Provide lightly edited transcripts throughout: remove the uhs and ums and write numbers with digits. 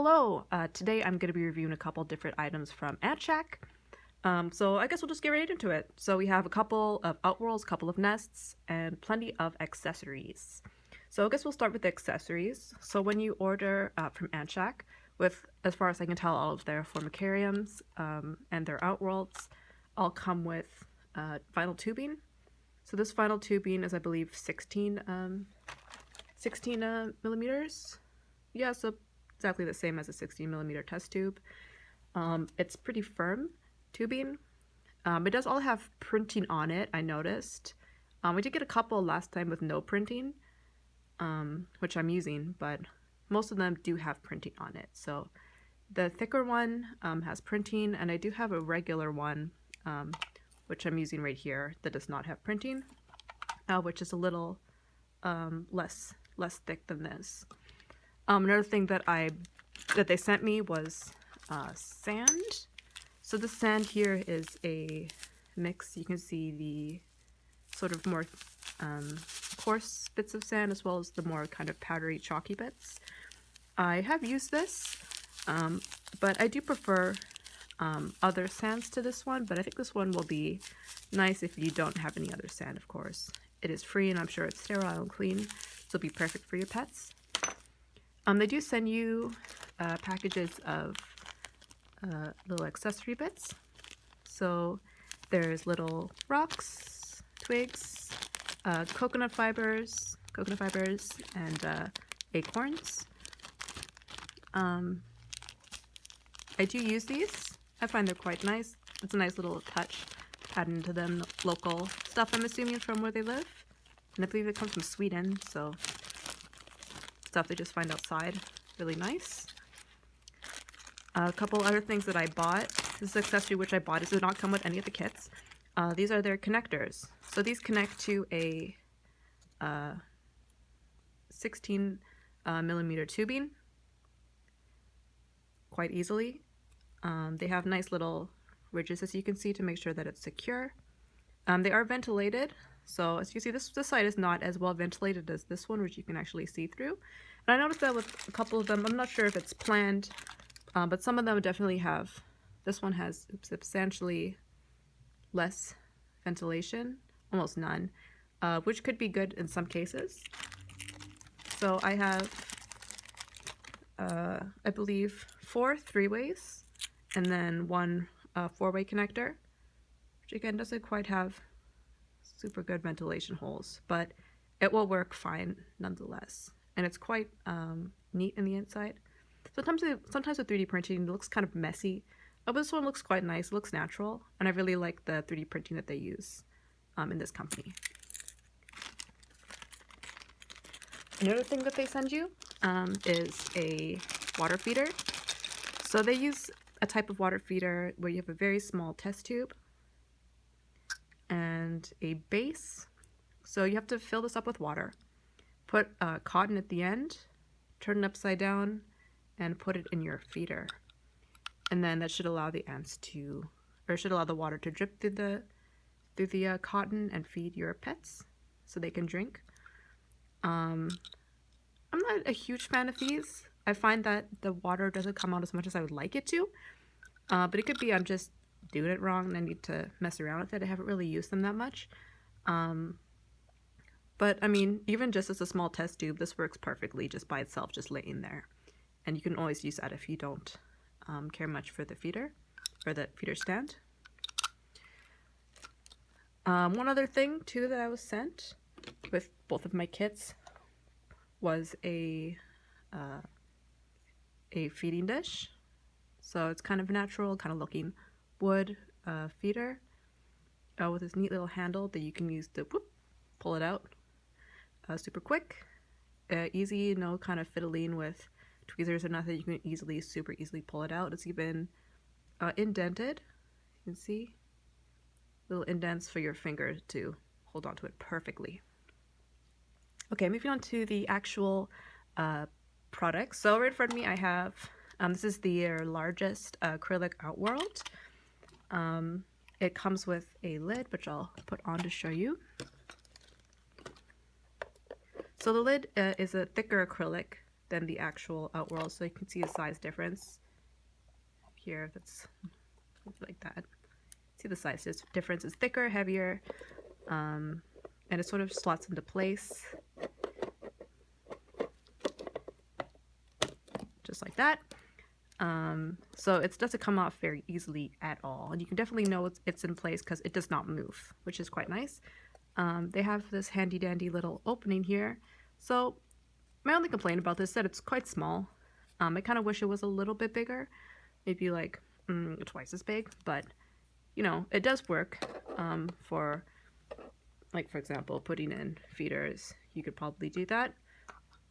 Hello, today I'm going to be reviewing a couple different items from Shack. So I guess we'll just get right into it. So we have a couple of outworlds, a couple of nests, and plenty of accessories. So I guess we'll start with the accessories. So when you order from Shack, with, as far as I can tell, all of their formicariums and their outworlds all come with vinyl tubing. So this vinyl tubing is, I believe, 16 millimeters. Yeah, so exactly the same as a 16mm test tube. It's pretty firm tubing. It does all have printing on it, I noticed. We did get a couple last time with no printing, which I'm using, but most of them do have printing on it. So the thicker one has printing, and I do have a regular one, which I'm using right here, that does not have printing, which is a little less thick than this. Another thing that they sent me was sand. So the sand here is a mix. You can see the sort of more coarse bits of sand as well as the more kind of powdery chalky bits. I have used this, but I do prefer other sands to this one, but I think this one will be nice if you don't have any other sand, of course. It is free and I'm sure it's sterile and clean, so it'll be perfect for your pets. They do send you packages of little accessory bits. So there's little rocks, twigs, coconut fibers, and acorns. I do use these. I find they're quite nice. It's a nice little touch, add into them local stuff, I'm assuming, from where they live. And I believe it comes from Sweden, so stuff they just find outside. Really nice. A couple other things that I bought. This accessory which I bought. It does not come with any of the kits. These are their connectors. So these connect to a 16 millimeter tubing quite easily. They have nice little ridges, as you can see, to make sure that it's secure. They are ventilated. So as you see, this side is not as well ventilated as this one, which you can actually see through. And I noticed that with a couple of them, I'm not sure if it's planned, but some of them definitely have. This one has substantially less ventilation, almost none, which could be good in some cases. So I have, I believe, 4 3-ways, and then 1 4-way connector, which again doesn't quite have super good ventilation holes, but it will work fine nonetheless. And it's quite neat in the inside. Sometimes with 3D printing, it looks kind of messy. But this one looks quite nice. It looks natural, and I really like the 3D printing that they use in this company. Another thing that they send you is a water feeder. So they use a type of water feeder where you have a very small test tube and a base. So you have to fill this up with water, put cotton at the end, turn it upside down, and put it in your feeder. And then that should allow the ants to, or should allow the water to drip through the cotton and feed your pets so they can drink. I'm not a huge fan of these. I find that the water doesn't come out as much as I would like it to, but it could be I'm just doing it wrong and I need to mess around with it. I haven't really used them that much. But I mean, even just as a small test tube, this works perfectly just by itself, just laying there. And you can always use that if you don't care much for the feeder or the feeder stand. One other thing too that I was sent with both of my kits was a feeding dish. So it's kind of natural, kind of looking wood feeder with this neat little handle that you can use to pull it out super quick, easy, no kind of fiddling with tweezers or nothing. You can super easily pull it out. It's even indented. You can see little indents for your finger to hold onto it perfectly. Okay, moving on to the actual products. So right in front of me I have, this is their largest acrylic Outworld. It comes with a lid, which I'll put on to show you. So the lid is a thicker acrylic than the actual Outworld, so you can see the size difference here. That's like that. See the size difference is thicker, heavier, and it sort of slots into place. Just like that. So it doesn't come off very easily at all. And you can definitely know it's in place because it does not move, which is quite nice. They have this handy dandy little opening here. So my only complaint about this is that it's quite small. I kind of wish it was a little bit bigger, maybe like twice as big, but you know, it does work for, like, for example, putting in feeders. You could probably do that,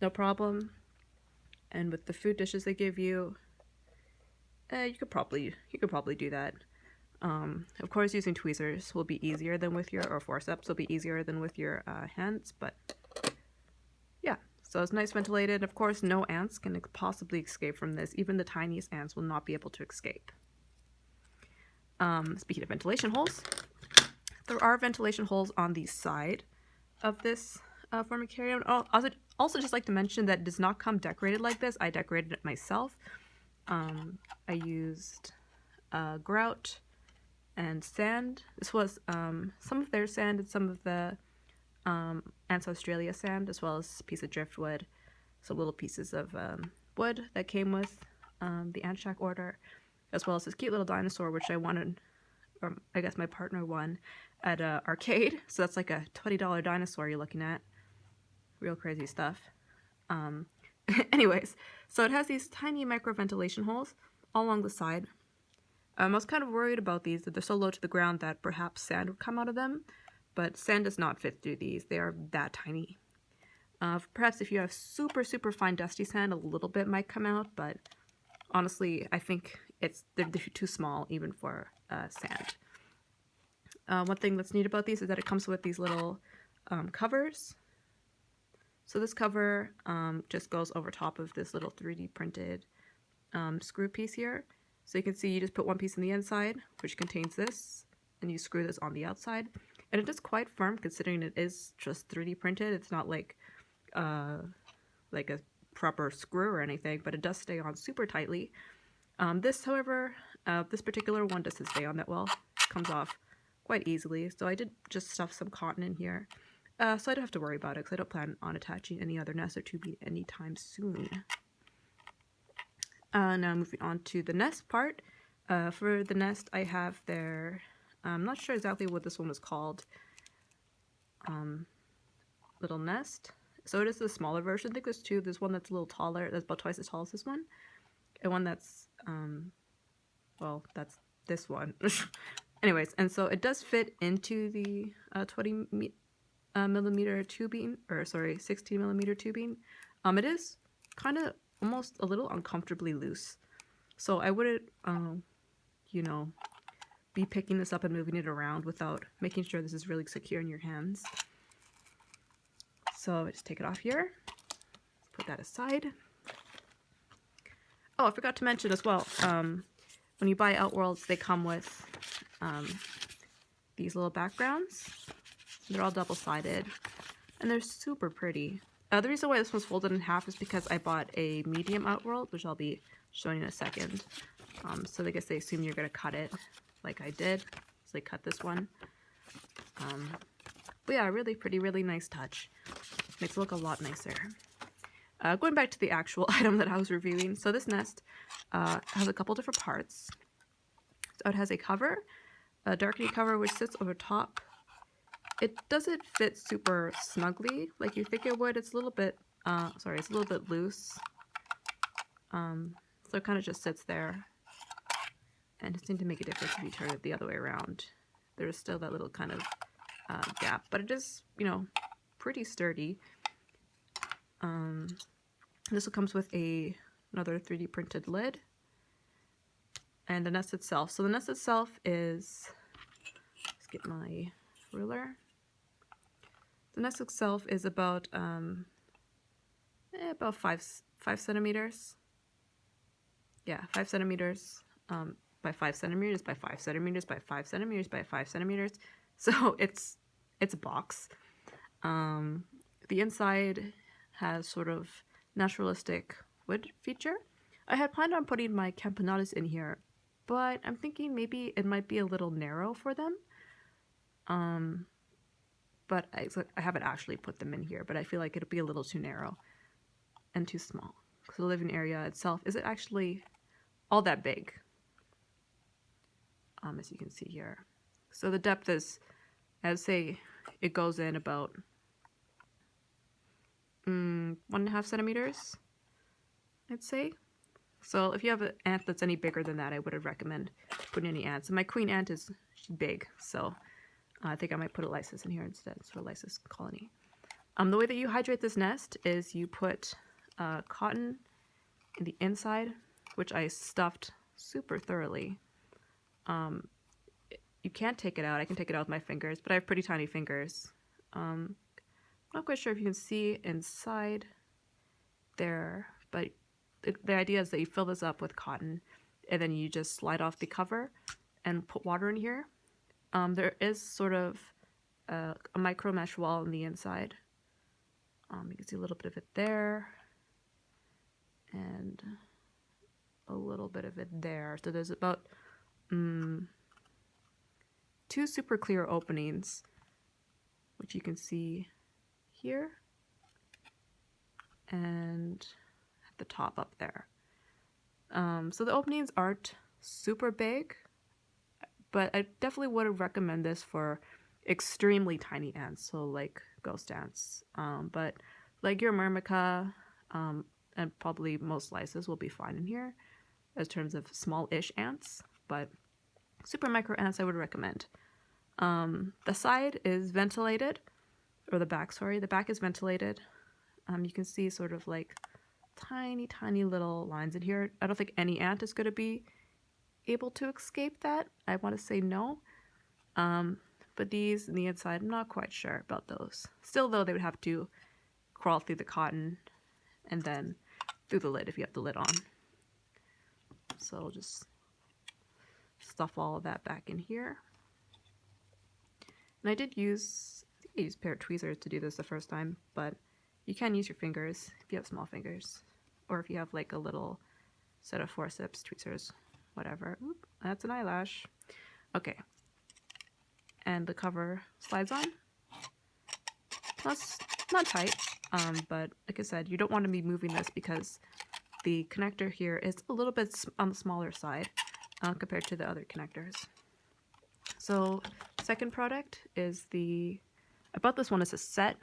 no problem. And with the food dishes they give you, you could probably do that. Of course, using tweezers will be easier than with or forceps will be easier than with your hands, but yeah. So it's nice ventilated. Of course, no ants can possibly escape from this. Even the tiniest ants will not be able to escape. Speaking of ventilation holes, there are ventilation holes on the side of this formicarium. Oh, also just like to mention that it does not come decorated like this. I decorated it myself. I used grout and sand. This was some of their sand and some of the Ants Australia sand, as well as a piece of driftwood, some little pieces of wood that came with the Ant Shack order, as well as this cute little dinosaur, which I wanted, or I guess my partner won, at an arcade. So that's like a $20 dinosaur you're looking at. Real crazy stuff. Anyways, so it has these tiny micro ventilation holes all along the side. I was kind of worried about these, that they're so low to the ground that perhaps sand would come out of them, but sand does not fit through these. They are that tiny. Perhaps if you have super, super fine dusty sand, a little bit might come out, but honestly, I think they're too small even for sand. One thing that's neat about these is that it comes with these little covers. So this cover just goes over top of this little 3D printed screw piece here. So you can see you just put one piece on the inside, which contains this, and you screw this on the outside. And it is quite firm considering it is just 3D printed. It's not like a proper screw or anything, but it does stay on super tightly. This, however, this particular one doesn't stay on that well. It comes off quite easily. So I did just stuff some cotton in here. So I don't have to worry about it because I don't plan on attaching any other nest or tubing anytime soon. Now moving on to the nest part. For the nest, I have their, I'm not sure exactly what this one was called, little nest. So it is the smaller version. I think there's two. There's one that's a little taller, that's about twice as tall as this one, and one that's, well, that's this one. Anyways, and so it does fit into the 20 millimeter tubing, or sorry, 16 millimeter tubing. It is kind of almost a little uncomfortably loose. So I wouldn't, you know, be picking this up and moving it around without making sure this is really secure in your hands. So I just take it off here, put that aside. Oh, I forgot to mention as well, when you buy Outworlds, they come with these little backgrounds. They're all double-sided, and they're super pretty. The reason why this one's folded in half is because I bought a medium Outworld, which I'll be showing in a second. So I guess they assume you're going to cut it like I did. So they cut this one. But yeah, really pretty, really nice touch. Makes it look a lot nicer. Going back to the actual item that I was reviewing. So this nest has a couple different parts. So it has a cover, a darkening cover, which sits over top. It doesn't fit super snugly like you think it would. It's a little bit, it's a little bit loose. So it kind of just sits there. And it seems to make a difference if you turn it the other way around. There's still that little kind of gap, but it is, you know, pretty sturdy. This one comes with another 3D printed lid. And the nest itself. So the nest itself is, let's get my ruler. The nest itself is about 5 centimeters. Yeah, 5 centimeters by 5 centimeters by 5 centimeters by 5 centimeters by 5 centimeters. So it's a box. The inside has sort of naturalistic wood feature. I had planned on putting my campanadas in here, but I'm thinking maybe it might be a little narrow for them. But I haven't actually put them in here, but I feel like it'll be a little too narrow and too small. So the living area itself isn't actually all that big, as you can see here. So the depth is, I'd say it goes in about 1.5 centimeters, I'd say. So if you have an ant that's any bigger than that, I wouldn't recommend putting any ants. And my queen ant is big, so I think I might put a lysis in here instead, so a lysis colony. The way that you hydrate this nest is you put cotton in the inside, which I stuffed super thoroughly. You can't take it out. I can take it out with my fingers, but I have pretty tiny fingers. I'm not quite sure if you can see inside there, but the idea is that you fill this up with cotton and then you just slide off the cover and put water in here. There is sort of a micro mesh wall on the inside. You can see a little bit of it there and a little bit of it there. So there's about 2 super clear openings, which you can see here and at the top up there. So the openings aren't super big, but I definitely would recommend this for extremely tiny ants, so like ghost ants. But like your myrmica and probably most lysis will be fine in here in terms of small-ish ants, but super micro ants I would recommend. The side is ventilated, or the back, sorry. The back is ventilated. You can see sort of like tiny little lines in here. I don't think any ant is going to be able to escape that. I want to say no. But these on the inside, I'm not quite sure about those. Still though, they would have to crawl through the cotton and then through the lid if you have the lid on. So I'll just stuff all of that back in here. And I did use, I think I used a pair of tweezers to do this the first time, but you can use your fingers if you have small fingers. Or if you have like a little set of forceps, tweezers, whatever. Oop, that's an eyelash. Okay. And the cover slides on. That's not tight, but like I said, you don't want to be moving this because the connector here is a little bit on the smaller side compared to the other connectors. So second product is I bought this one as a set.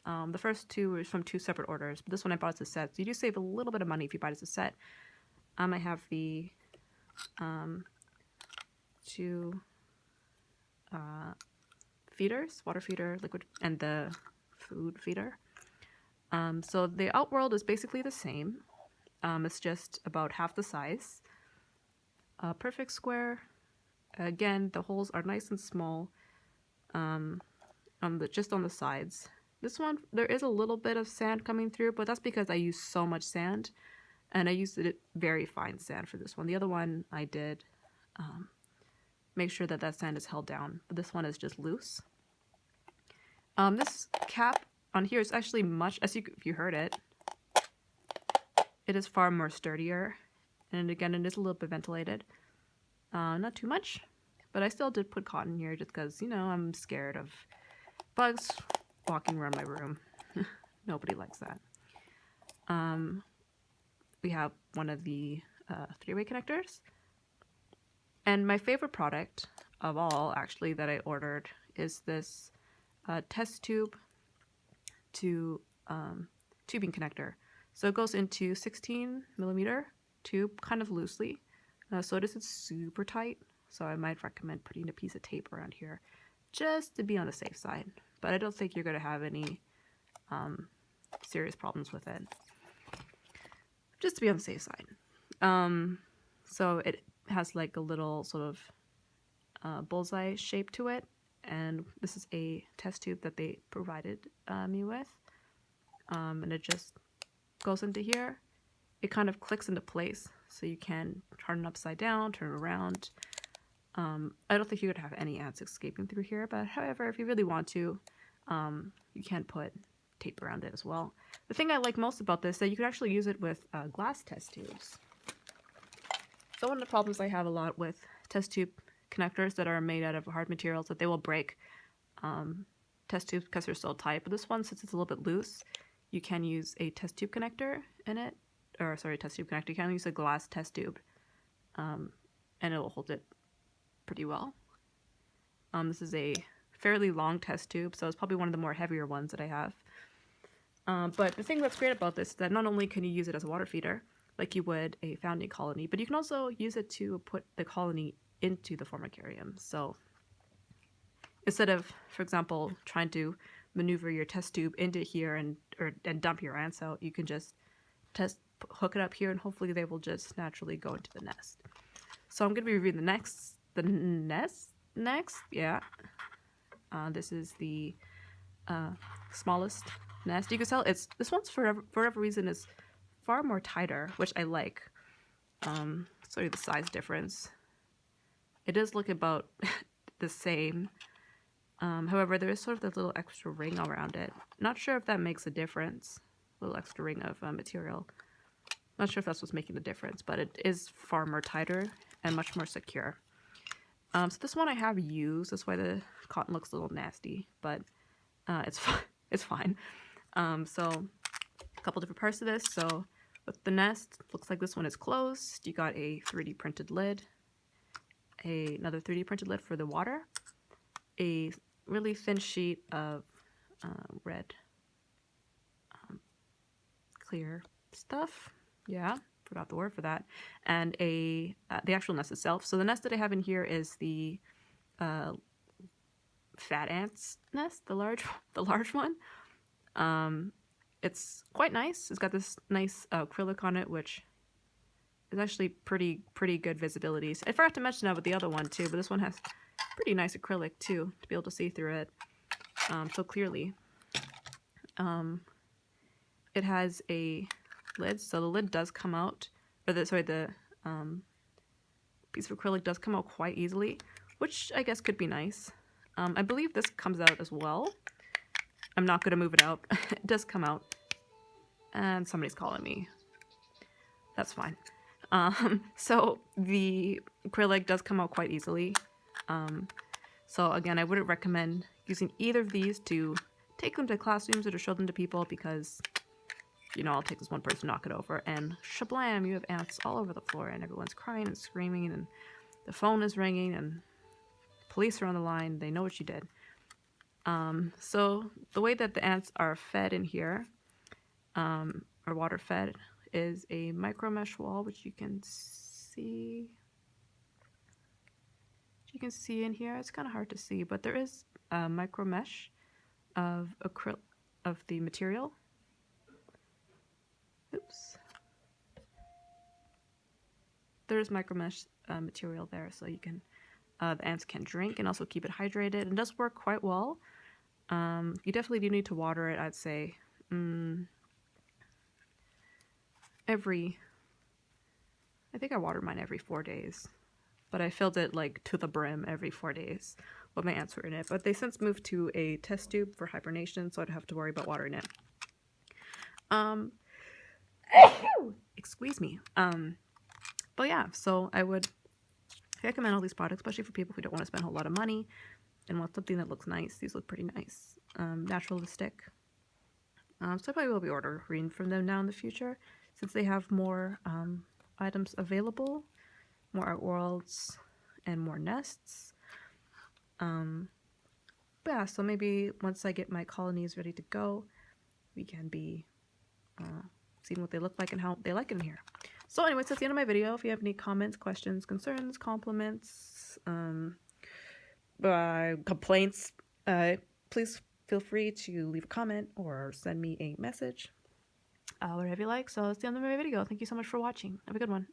The first two were from 2 separate orders, but this one I bought as a set. So you do save a little bit of money if you buy it as a set. I have the 2 feeders, water feeder, liquid, and the food feeder. So the Outworld is basically the same. It's just about half the size. Perfect square. Again, the holes are nice and small. Just on the sides. This one, there is a little bit of sand coming through, but that's because I use so much sand, and I used very fine sand for this one. The other one I did make sure that that sand is held down, but this one is just loose. This cap on here is actually much, if you heard it, it is far more sturdier, and again, it is a little bit ventilated. Not too much, but I still did put cotton here just because, you know, I'm scared of bugs walking around my room. Nobody likes that. We have one of the 3-way connectors. And my favorite product of all, actually, that I ordered is this test tube to tubing connector. So it goes into 16mm tube kind of loosely. So it isn't super tight. So I might recommend putting a piece of tape around here just to be on the safe side. But I don't think you're going to have any serious problems with it. Just to be on the safe side. So it has like a little sort of bullseye shape to it. And this is a test tube that they provided me with. And it just goes into here. It kind of clicks into place. So you can turn it upside down, turn it around. I don't think you would have any ants escaping through here. But however, if you really want to, you can put tape around it as well. The thing I like most about this is that you can actually use it with glass test tubes. So one of the problems I have a lot with test tube connectors that are made out of hard materials that they will break test tubes because they're so tight. But this one, since it's a little bit loose, you can use a test tube connector in it. Or sorry, test tube connector. You can use a glass test tube. And it will hold it pretty well. This is a fairly long test tube, so it's probably one of the more heavier ones that I have. But the thing that's great about this is that not only can you use it as a water feeder, like you would a founding colony, but you can also use it to put the colony into the formicarium. So instead of, for example, trying to maneuver your test tube into here and dump your ants out, you can just hook it up here, and hopefully they will just naturally go into the nest. So I'm going to be reviewing the nest next. Yeah. This is the smallest nest. You can tell this one's for whatever reason is far more tighter, which I like. Sorry, the size difference. It does look about the same. However, there is sort of this little extra ring around it. Not sure if that makes a difference. A little extra ring of material. Not sure if that's what's making the difference, but it is far more tighter and much more secure. So this one I have used. That's why the cotton looks a little nasty, but it's fine. So a couple different parts of this. So with the nest, looks like this one is closed. You got a 3D printed lid, another 3D printed lid for the water, a really thin sheet of red clear stuff. Yeah, forgot the word for that. And the actual nest itself. So the nest that I have in here is the fat ants nest, the large one. It's quite nice. It's got this nice acrylic on it, which is actually pretty good visibility. So I forgot to mention that with the other one too, but this one has pretty nice acrylic too, to be able to see through it so clearly. It has a lid, so the lid does come out, or the piece of acrylic does come out quite easily, which I guess could be nice. I believe this comes out as well. I'm not going to move it out. It does come out. And somebody's calling me. That's fine. So the acrylic does come out quite easily. So again, I wouldn't recommend using either of these to take them to classrooms or to show them to people because, you know, I'll take this one person to knock it over and shablam, you have ants all over the floor and everyone's crying and screaming and the phone is ringing and police are on the line. They know what you did. So the way that the ants are fed in here, or water fed, is a micro mesh wall, which you can see. You can see in here. It's kind of hard to see, but there is a micro mesh of the material. Oops. There's micro mesh material there, so you can the ants can drink and also keep it hydrated. It does work quite well. You definitely do need to water it, I'd say, I think I watered mine every 4 days, but I filled it like to the brim every 4 days when my ants were in it. But they since moved to a test tube for hibernation, so I don't have to worry about watering it. Excuse me. But yeah, so I would recommend all these products, especially for people who don't want to spend a whole lot of money and want something that looks nice. These look pretty nice. Naturalistic. So I probably will be ordering from them now in the future, since they have more items available, more outworlds, and more nests. But yeah, so maybe once I get my colonies ready to go, we can be seeing what they look like and how they like it in here. So anyways, that's the end of my video. If you have any comments, questions, concerns, compliments, complaints, please feel free to leave a comment or send me a message, whatever you like. So that's the end of my video. Thank you so much for watching. Have a good one.